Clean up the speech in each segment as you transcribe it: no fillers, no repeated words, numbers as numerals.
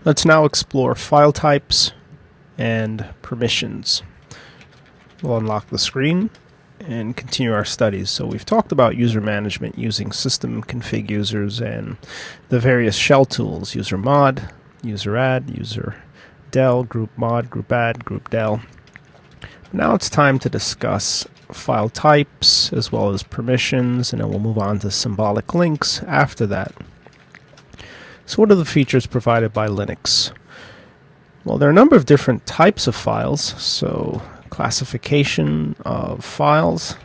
Let's now explore file types and permissions. We'll unlock the screen and continue our studies. So we've talked about user management using system config users and the various shell tools, user mod, user add, user del, group mod, group add, group del. Now it's time to discuss file types as well as permissions, and then we'll move on to symbolic links after that. So what are the features provided by Linux? Well, there are a number of different types of files. So classification of files,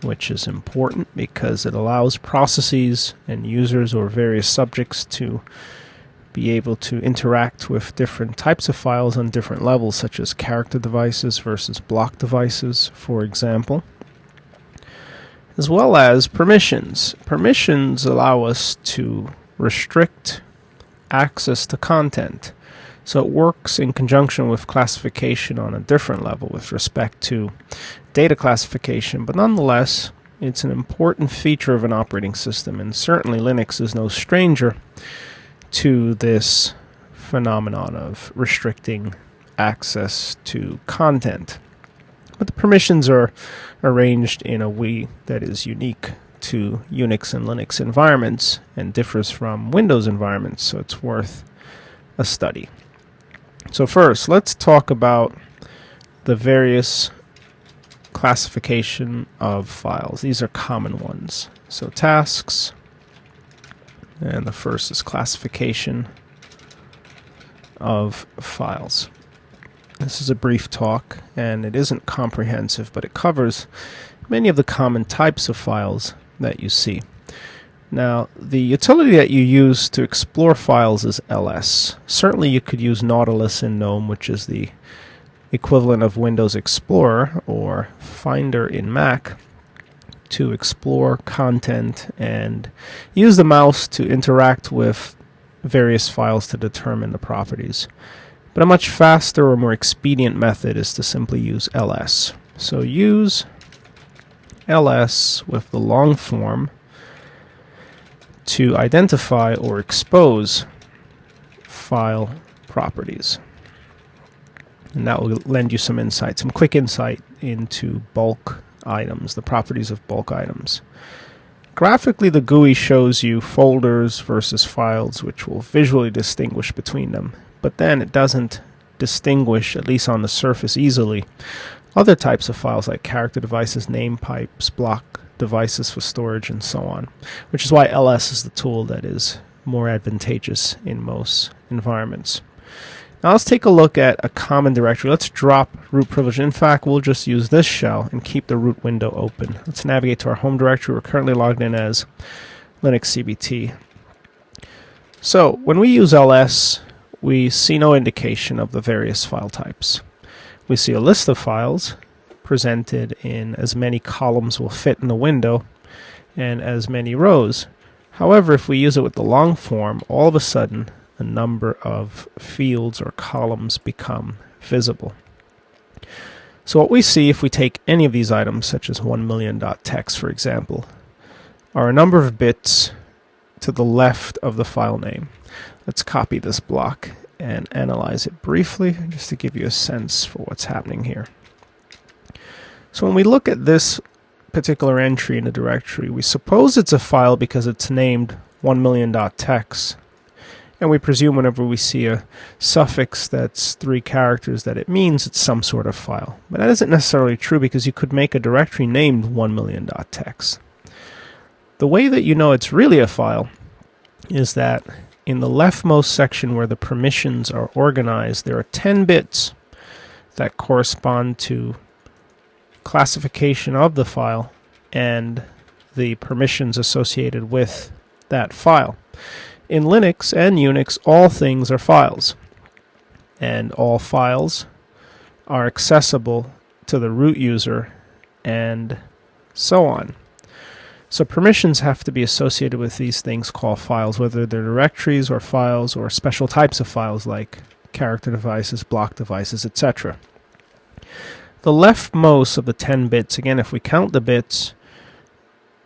which is important because it allows processes and users or various subjects to be able to interact with different types of files on different levels, such as character devices versus block devices, for example. As well as permissions. Permissions allow us to restrict access to content. So it works in conjunction with classification on a different level with respect to data classification, but nonetheless, it's an important feature of an operating system, and certainly Linux is no stranger to this phenomenon of restricting access to content. But the permissions are arranged in a way that is unique to Unix and Linux environments and differs from Windows environments, so it's worth a study. So first, let's talk about the various classification of files. These are common ones. So tasks, and the first is classification of files. This is a brief talk, and it isn't comprehensive, but it covers many of the common types of files that you see. Now, the utility that you use to explore files is ls. Certainly you could use Nautilus in GNOME, which is the equivalent of Windows Explorer or Finder in Mac, to explore content and use the mouse to interact with various files to determine the properties. But a much faster or more expedient method is to simply use ls. So use ls with the long form to identify or expose file properties. And that will lend you some insight, some quick insight into bulk items, the properties of bulk items. Graphically, the GUI shows you folders versus files, which will visually distinguish between them. But then it doesn't distinguish, at least on the surface easily, other types of files like character devices, name pipes, block devices for storage, and so on, which is why ls is the tool that is more advantageous in most environments. Now let's take a look at a common directory. Let's drop root privilege. In fact, we'll just use this shell and keep the root window open. Let's navigate to our home directory. We're currently logged in as Linux CBT. So when we use ls, we see no indication of the various file types. We see a list of files presented in as many columns will fit in the window and as many rows. However, if we use it with the long form, all of a sudden a number of fields or columns become visible. So what we see if we take any of these items, such as 1,000,000.txt for example, are a number of bits to the left of the file name. Let's copy this block and analyze it briefly just to give you a sense for what's happening here. So when we look at this particular entry in the directory, we suppose it's a file because it's named 1,000,000.txt, and we presume whenever we see a suffix that's 3 characters that it means it's some sort of file. But that isn't necessarily true because you could make a directory named 1,000,000.txt. The way that you know it's really a file is that in the leftmost section where the permissions are organized, there are 10 bits that correspond to classification of the file and the permissions associated with that file. In Linux and Unix, all things are files, and all files are accessible to the root user and so on. So permissions have to be associated with these things called files, whether they're directories or files or special types of files like character devices, block devices, etc. The leftmost of the 10 bits, again, if we count the bits,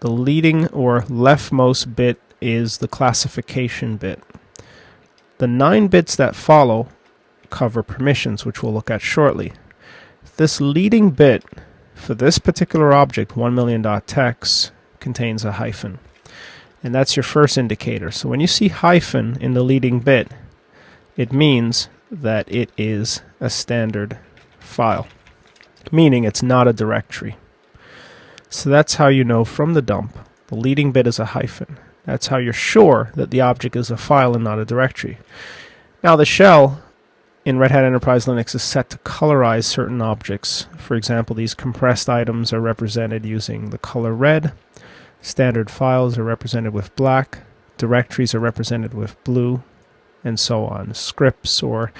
the leading or leftmost bit is the classification bit. The 9 bits that follow cover permissions, which we'll look at shortly. This leading bit for this particular object, 1,000,000.text, contains a hyphen. And that's your first indicator. So when you see hyphen in the leading bit, it means that it is a standard file, meaning it's not a directory. So that's how you know from the dump the leading bit is a hyphen. That's how you're sure that the object is a file and not a directory. Now the shell in Red Hat Enterprise Linux is set to colorize certain objects. For example, these compressed items are represented using the color red. Standard files are represented with black. Directories are represented with blue, and so on. Scripts or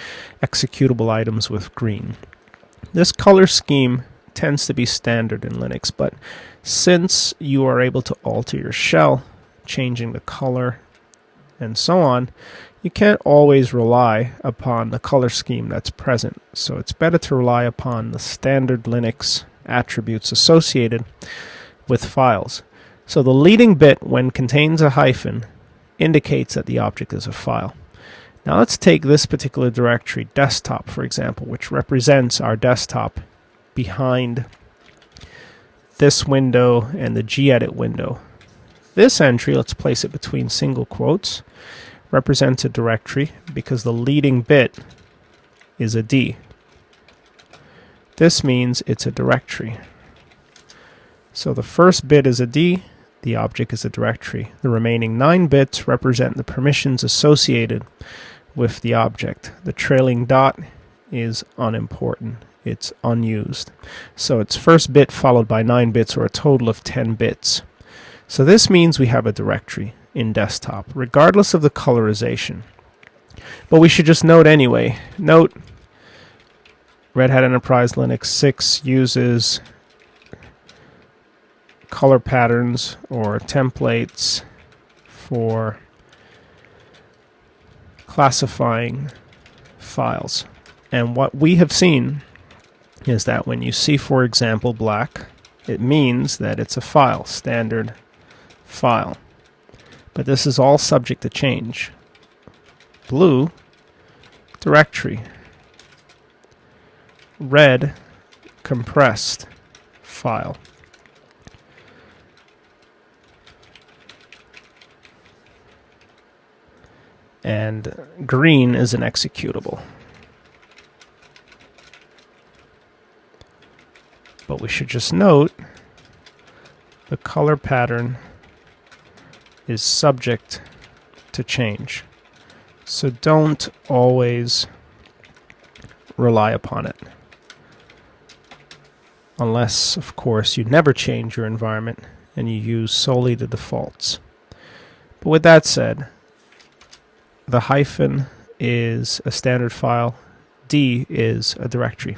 executable items with green. This color scheme tends to be standard in Linux, but since you are able to alter your shell, changing the color and so on, you can't always rely upon the color scheme that's present. So it's better to rely upon the standard Linux attributes associated with files. So the leading bit, when contains a hyphen, indicates that the object is a file. Now let's take this particular directory, desktop, for example, which represents our desktop behind this window and the gedit window. This entry, let's place it between single quotes, represents a directory because the leading bit is a D. This means it's a directory. So the first bit is a D, the object is a directory. The remaining 9 bits represent the permissions associated with the object. The trailing dot is unimportant. It's unused. So it's first bit followed by 9 bits, or a total of 10 bits. So this means we have a directory in desktop, regardless of the colorization. But we should just note anyway. Note, Red Hat Enterprise Linux 6 uses color patterns or templates for classifying files. And what we have seen is that when you see, for example, black, it means that it's a file, standard file. But this is all subject to change. Blue, directory. Red, compressed file. And green is an executable. But we should just note the color pattern is subject to change. So don't always rely upon it. Unless, of course, you never change your environment and you use solely the defaults. But with that said, the hyphen is a standard file, D is a directory.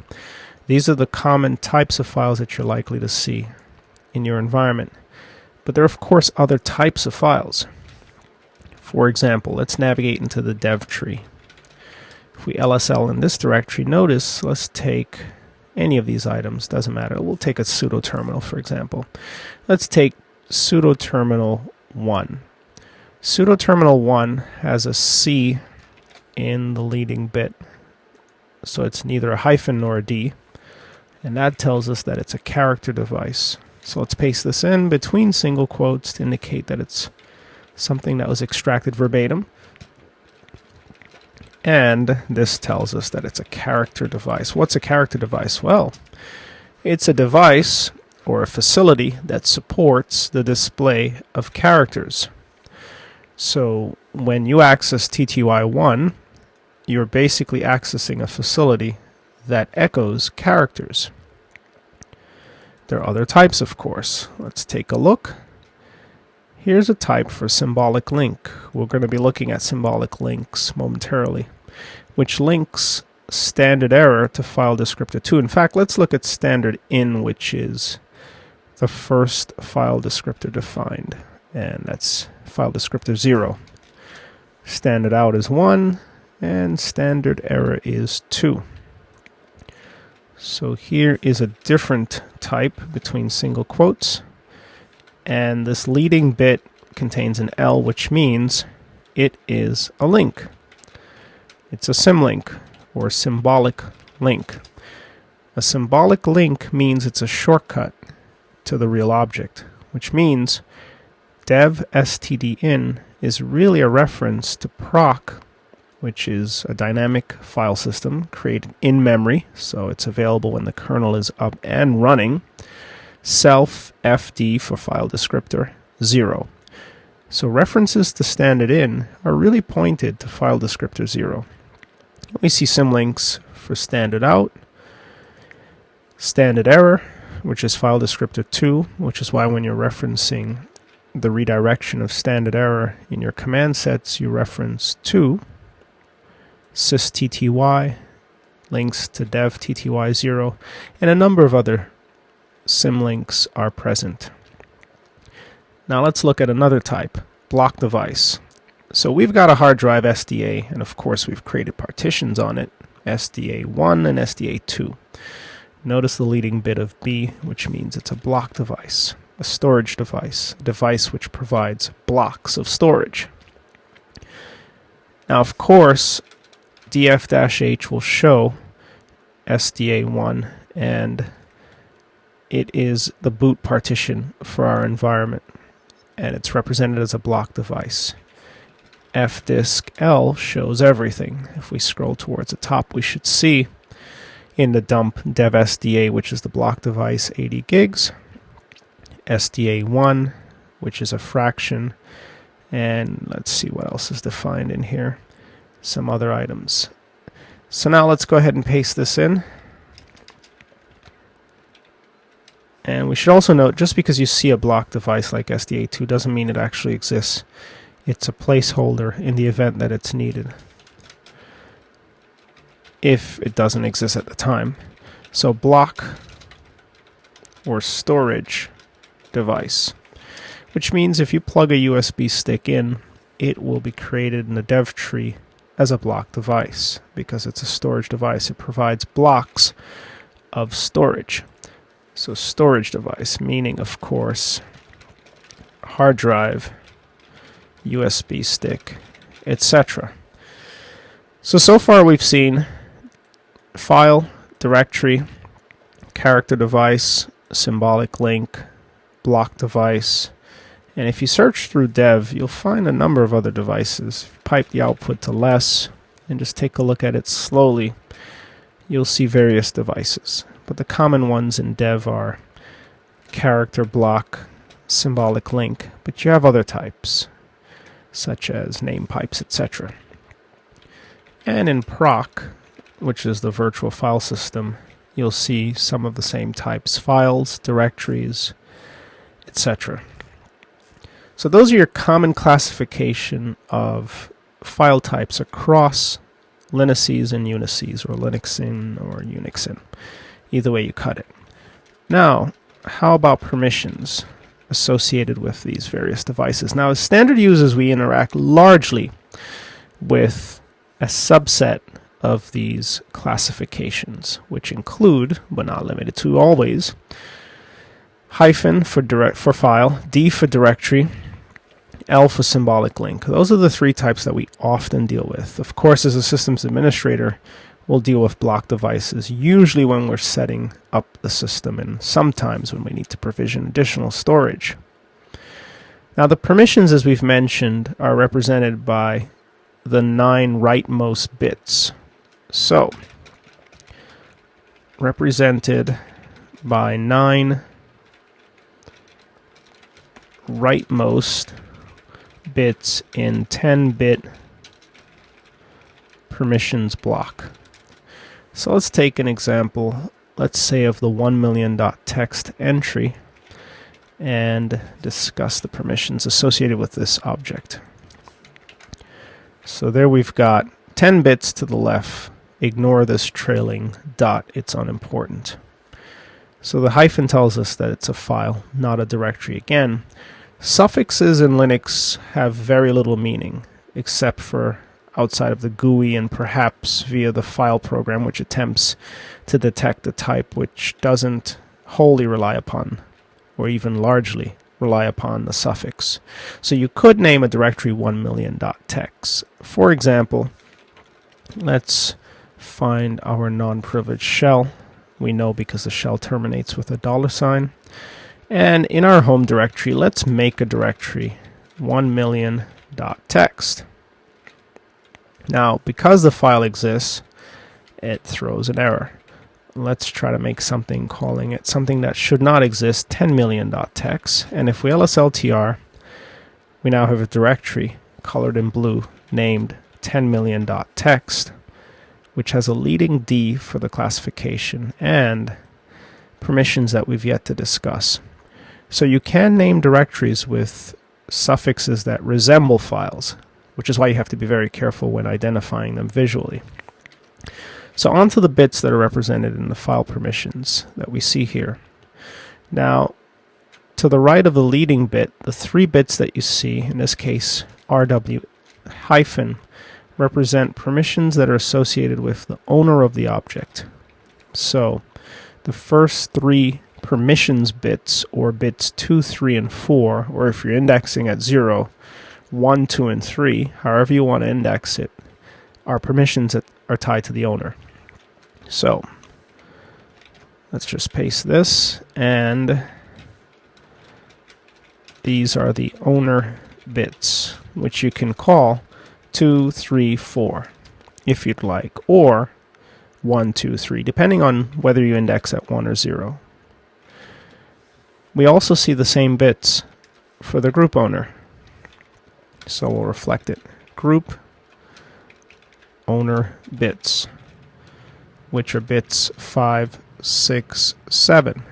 These are the common types of files that you're likely to see in your environment. But there are, of course, other types of files. For example, let's navigate into the dev tree. If we LSL in this directory, notice, let's take any of these items, doesn't matter. We'll take a sudo terminal, for example. Let's take sudo terminal 1. Sudo terminal 1 has a C in the leading bit. So it's neither a hyphen nor a D. And that tells us that it's a character device. So let's paste this in between single quotes to indicate that it's something that was extracted verbatim. And this tells us that it's a character device. What's a character device? Well, it's a device or a facility that supports the display of characters. So when you access TTY1, you're basically accessing a facility that echoes characters. There are other types, of course. Let's take a look. Here's a type for symbolic link. We're going to be looking at symbolic links momentarily, which links standard error to file descriptor 2. In fact, let's look at standard in, which is the first file descriptor defined, and that's file descriptor 0. Standard out is 1, and standard error is 2. So here is a different type between single quotes, and this leading bit contains an L, which means it is a link. It's a symlink, or symbolic link. A symbolic link means it's a shortcut to the real object, which means dev stdin is really a reference to proc, which is a dynamic file system created in memory, so it's available when the kernel is up and running. Self fd for file descriptor 0. So references to standard in are really pointed to file descriptor 0. We see symlinks for standard out, standard error, which is file descriptor 2, which is why when you're referencing the redirection of standard error in your command sets, you reference 2. systty links to dev tty0, and a number of other symlinks are present. Now let's look at another type, block device. So we've got a hard drive SDA, and of course we've created partitions on it, SDA1 and SDA2. Notice the leading bit of B, which means it's a block device, a storage device, a device which provides blocks of storage. Now, of course, df-h will show SDA1, and it is the boot partition for our environment, and it's represented as a block device. fdisk-l shows everything. If we scroll towards the top, we should see in the dump dev SDA, which is the block device, 80 gigs, SDA1, which is a fraction, and let's see what else is defined in here, some other items. So now let's go ahead and paste this in. And we should also note, just because you see a block device like SDA2 doesn't mean it actually exists. It's a placeholder in the event that it's needed, if it doesn't exist at the time. So block or storage device, which means if you plug a USB stick in, it will be created in the dev tree as a block device. Because it's a storage device, it provides blocks of storage. So storage device, meaning of course hard drive, USB stick, etc. So far we've seen file, directory, character device, symbolic link, block device, and if you search through dev, you'll find a number of other devices. Pipe the output to less and just take a look at it slowly. You'll see various devices, but the common ones in dev are character, block, symbolic link, but you have other types such as name pipes, etc. And in proc, which is the virtual file system, you'll see some of the same types, files, directories, etc. So those are your common classification of file types across Linuxes and Unices, or Linuxin or Unixin, either way you cut it. Now, how about permissions associated with these various devices? Now, as standard users, we interact largely with a subset of these classifications, which include, but not limited to always, hyphen for file, D for directory, L for symbolic link. Those are the three types that we often deal with. Of course, as a systems administrator, we'll deal with block devices, usually when we're setting up the system and sometimes when we need to provision additional storage. Now, the permissions, as we've mentioned, are represented by the 9 rightmost bits. So, represented by 9 rightmost bits in 10-bit permissions block. So let's take an example, let's say of the 1,000,000.txt entry, and discuss the permissions associated with this object. So there we've got 10 bits to the left. Ignore this trailing dot, it's unimportant. So the hyphen tells us that it's a file, not a directory. Again, suffixes in Linux have very little meaning, except for outside of the GUI and perhaps via the file program, which attempts to detect a type which doesn't wholly rely upon, or even largely rely upon the suffix. So you could name a directory 1million.txt. For example, let's find our non-privileged shell. We know because the shell terminates with a $. And in our home directory, let's make a directory 1million.txt. Now, because the file exists, it throws an error. Let's try to make something calling it something that should not exist, 10million.txt. And if we lsltr, we now have a directory colored in blue named 10million.txt, which has a leading D for the classification and permissions that we've yet to discuss. So you can name directories with suffixes that resemble files, which is why you have to be very careful when identifying them visually. So on to the bits that are represented in the file permissions that we see here. Now, to the right of the leading bit, the 3 bits that you see, in this case RW hyphen, represent permissions that are associated with the owner of the object. So the first 3 permissions bits, or bits 2, 3, and 4, or if you're indexing at 0, 1, 2, and 3, however you want to index it, are permissions that are tied to the owner. So let's just paste this, and these are the owner bits, which you can call 2, 3, 4 if you'd like, or 1, 2, 3, depending on whether you index at 1 or 0. We also see the same bits for the group owner. So we'll reflect it. Group owner bits, which are bits 5, 6, 7.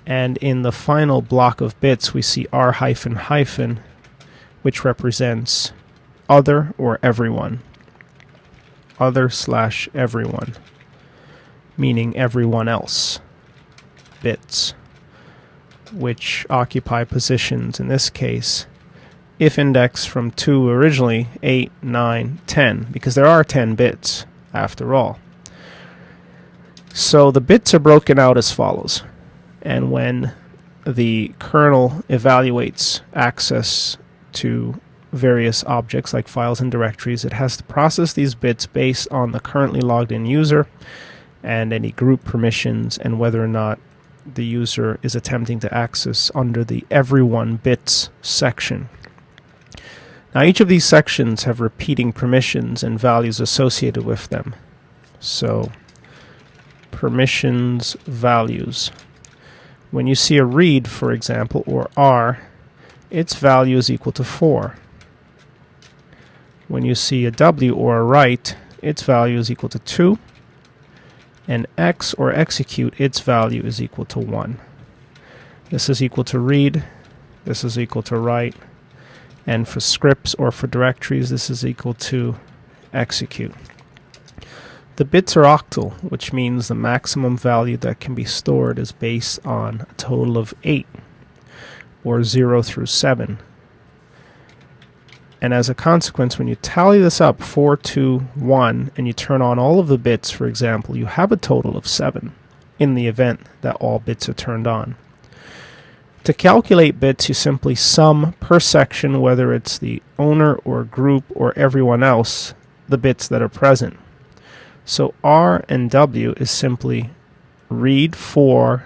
And in the final block of bits, we see R hyphen hyphen, which represents other or everyone. Other / everyone, meaning everyone else. Bits, which occupy positions, in this case, if indexed from 2 originally, 8, 9, 10, because there are 10 bits after all. So the bits are broken out as follows. And when the kernel evaluates access to various objects like files and directories, it has to process these bits based on the currently logged in user and any group permissions and whether or not the user is attempting to access under the everyone bits section. Now each of these sections have repeating permissions and values associated with them. So permissions values. When you see a read, for example, or R, its value is equal to 4. When you see a W or a write, its value is equal to 2. And X or execute, its value is equal to 1. This is equal to read, this is equal to write, and for scripts or for directories, this is equal to execute. The bits are octal, which means the maximum value that can be stored is based on a total of 8, or 0 through 7. And as a consequence, when you tally this up, 4, 2, 1, and you turn on all of the bits, for example, you have a total of 7 in the event that all bits are turned on. To calculate bits, you simply sum per section, whether it's the owner or group or everyone else, the bits that are present. So R and W is simply read 4,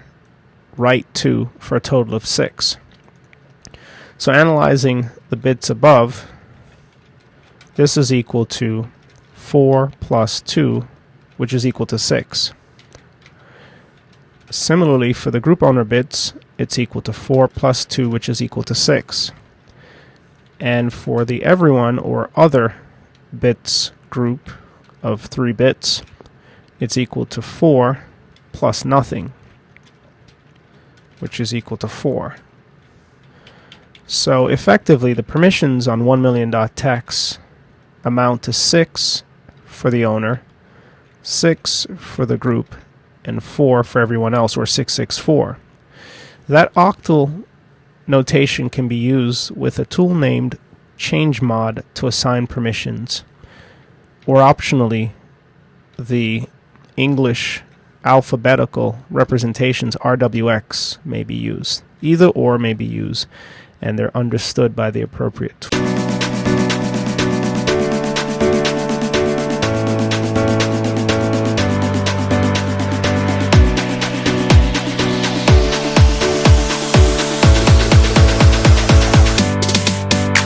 write 2 for a total of 6. So analyzing the bits above, this is equal to 4 plus 2, which is equal to 6. Similarly, for the group owner bits, it's equal to 4 plus 2, which is equal to 6. And for the everyone or other bits group of 3 bits, it's equal to 4 plus nothing, which is equal to 4. So effectively, the permissions on 1million.txt amount to 6 for the owner, 6 for the group, and 4 for everyone else, or 664. That octal notation can be used with a tool named ChangeMod to assign permissions, or optionally, the English alphabetical representations RWX may be used. Either or may be used, and they're understood by the appropriate tool.